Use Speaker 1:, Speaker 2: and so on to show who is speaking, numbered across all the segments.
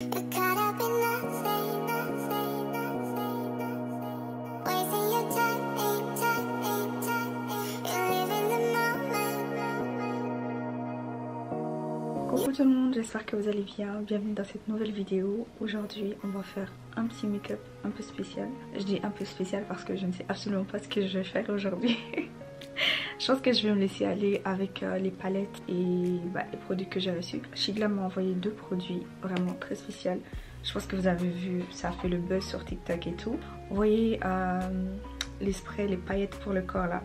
Speaker 1: Coucou tout le monde, j'espère que vous allez bien. Bienvenue dans cette nouvelle vidéo. Aujourd'hui on va faire un petit make-up un peu spécial. Je dis un peu spécial parce que je ne sais absolument pas ce que je vais faire aujourd'hui. Je pense que je vais me laisser aller avec les palettes et les produits que j'ai reçus. Shigla m'a envoyé deux produits vraiment très spéciaux. Je pense que vous avez vu, ça a fait le buzz sur TikTok et tout. Vous voyez les sprays, les paillettes pour le corps là.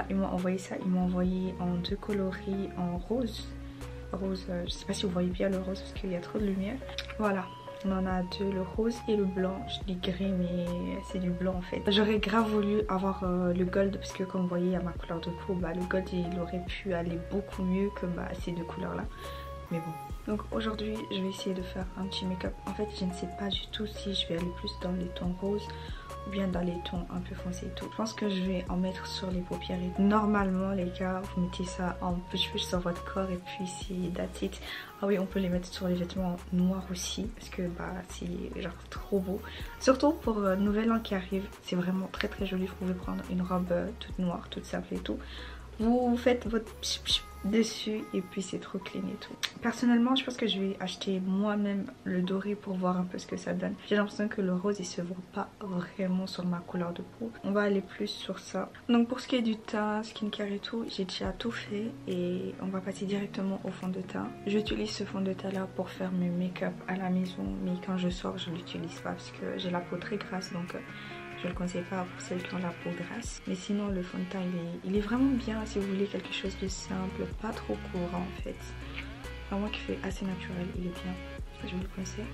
Speaker 1: Ils m'ont envoyé ça, ils m'ont envoyé en deux coloris, en rose. Je sais pas si vous voyez bien le rose parce qu'il y a trop de lumière. Voilà, on en a deux, le rose et le blanc. Je dis gris mais c'est du blanc en fait. J'aurais grave voulu avoir le gold parce que comme vous voyez à ma couleur de peau, le gold il aurait pu aller beaucoup mieux que ces deux couleurs là. Mais bon. Donc aujourd'hui je vais essayer de faire un petit make-up. En fait je ne sais pas du tout si je vais aller plus dans les tons roses ou bien dans les tons un peu foncés et tout. Je pense que je vais en mettre sur les paupières. Et normalement les gars, vous mettez ça en push sur votre corps et puis c'est that's it. Ah oui, on peut les mettre sur les vêtements noirs aussi parce que c'est genre trop beau. Surtout pour Nouvel An qui arrive, c'est vraiment très très joli. Vous pouvez prendre une robe toute noire, toute simple et tout. Vous faites votre dessus et puis c'est trop clean et tout. Personnellement je pense que je vais acheter moi-même le doré pour voir un peu ce que ça donne. J'ai l'impression que le rose il se voit pas vraiment sur ma couleur de peau. On va aller plus sur ça. Donc pour ce qui est du teint, skincare et tout, j'ai déjà tout fait et on va passer directement au fond de teint. J'utilise ce fond de teint là pour faire mes make-up à la maison, mais quand je sors je l'utilise pas parce que j'ai la peau très grasse, donc je le conseille pas pour celles qui ont la peau grasse. Mais sinon le fond de teint il est vraiment bien si vous voulez quelque chose de simple, pas trop courant en fait. Vraiment qui fait assez naturel, il est bien. Je vous le conseille.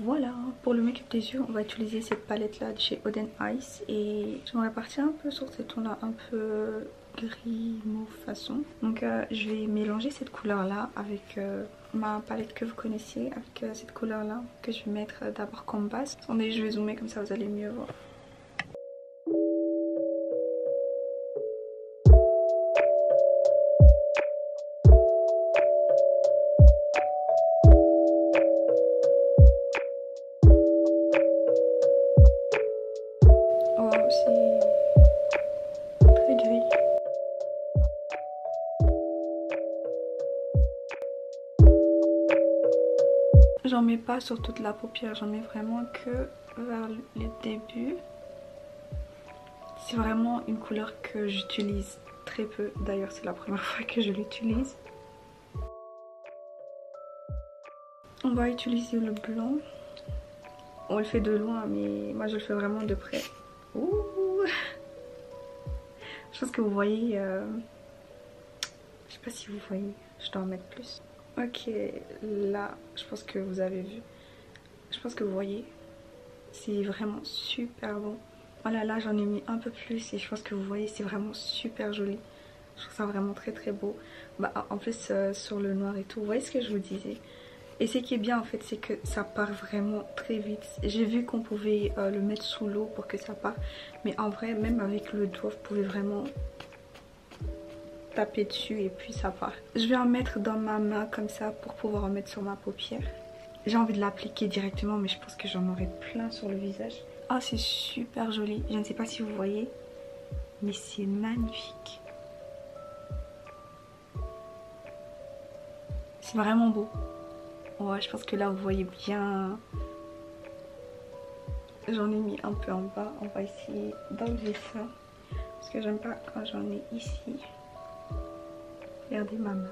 Speaker 1: Voilà, pour le make-up des yeux, on va utiliser cette palette là de chez Oden Eyes et j'aimerais partir un peu sur ces tons là, un peu gris mauve façon. Donc je vais mélanger cette couleur là avec ma palette que vous connaissez, avec cette couleur là que je vais mettre d'abord comme base. Attendez, je vais zoomer comme ça vous allez mieux voir. J'en mets pas sur toute la paupière, j'en mets vraiment que vers le début. C'est vraiment une couleur que j'utilise très peu. D'ailleurs c'est la première fois que je l'utilise. On va utiliser le blanc. On le fait de loin mais moi je le fais vraiment de près. Ouh. Je pense que vous voyez... Je sais pas si vous voyez. Je dois en mettre plus. Ok, là je pense que vous avez vu. Je pense que vous voyez. C'est vraiment super bon. Voilà, là j'en ai mis un peu plus et je pense que vous voyez, c'est vraiment super joli. Je trouve ça vraiment très très beau. Bah, en plus sur le noir et tout, vous voyez ce que je vous disais. Et ce qui est bien en fait, c'est que ça part vraiment très vite. J'ai vu qu'on pouvait le mettre sous l'eau pour que ça parte. Mais en vrai, même avec le doigt, vous pouvez vraiment taper dessus et puis ça part. Je vais en mettre dans ma main comme ça pour pouvoir en mettre sur ma paupière. J'ai envie de l'appliquer directement mais je pense que j'en aurai plein sur le visage. Ah, c'est super joli. Je ne sais pas si vous voyez, mais c'est magnifique. C'est vraiment beau. Ouais, je pense que là vous voyez bien. J'en ai mis un peu en bas. On va essayer d'enlever ça parce que j'aime pas quand j'en ai ici. Regardez ma main.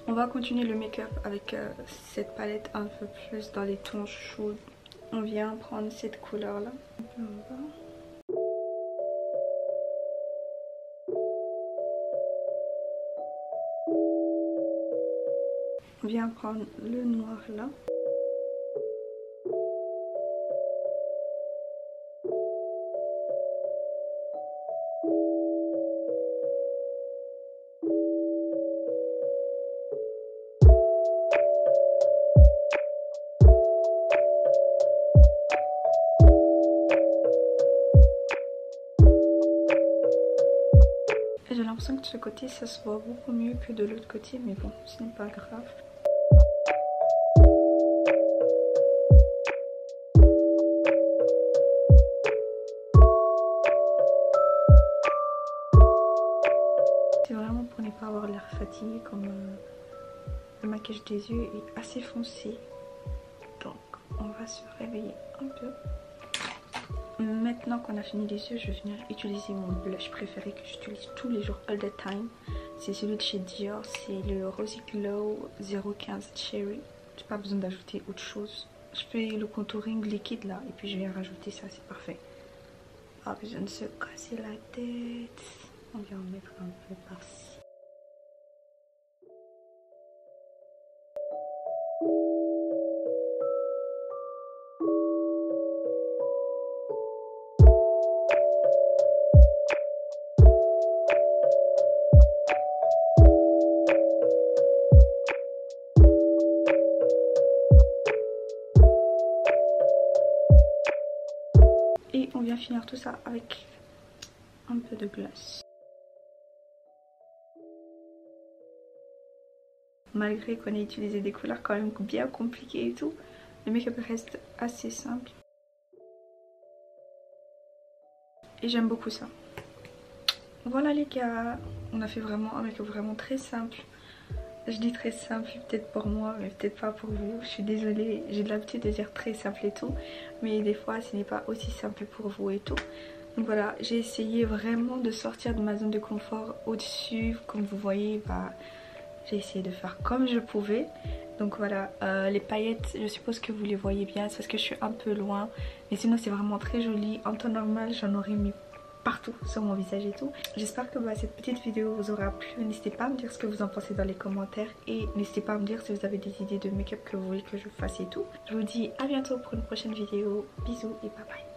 Speaker 1: On va continuer le make-up avec cette palette un peu plus dans les tons chauds. On vient prendre cette couleur là. Un peu en bas. On vient prendre le noir là. J'ai l'impression que de ce côté ça se voit beaucoup mieux que de l'autre côté, mais bon, ce n'est pas grave. C'est vraiment pour ne pas avoir l'air fatigué, comme le maquillage des yeux est assez foncé. Donc on va se réveiller un peu. Maintenant qu'on a fini les yeux, je vais venir utiliser mon blush préféré que j'utilise tous les jours, all the time. C'est celui de chez Dior, c'est le Rosy Glow 015 Cherry. J'ai pas besoin d'ajouter autre chose. Je fais le contouring liquide là et puis je viens rajouter ça, c'est parfait. Pas besoin de se casser la tête. On vient en mettre un peu par-ci. Et on vient finir tout ça avec un peu de glace. Malgré qu'on ait utilisé des couleurs quand même bien compliquées et tout, le make-up reste assez simple. Et j'aime beaucoup ça. Voilà les gars, on a fait vraiment un make-up vraiment très simple. Je dis très simple peut-être pour moi mais peut-être pas pour vous, je suis désolée, j'ai de l'habitude de dire très simple et tout, mais des fois ce n'est pas aussi simple pour vous et tout. Donc voilà, j'ai essayé vraiment de sortir de ma zone de confort au-dessus, comme vous voyez, bah, j'ai essayé de faire comme je pouvais. Donc voilà, les paillettes, je suppose que vous les voyez bien, c'est parce que je suis un peu loin, mais sinon c'est vraiment très joli. En temps normal j'en aurais mis partout sur mon visage et tout. J'espère que cette petite vidéo vous aura plu. N'hésitez pas à me dire ce que vous en pensez dans les commentaires et n'hésitez pas à me dire si vous avez des idées de make-up que vous voulez que je fasse et tout. Je vous dis à bientôt pour une prochaine vidéo. Bisous et bye bye.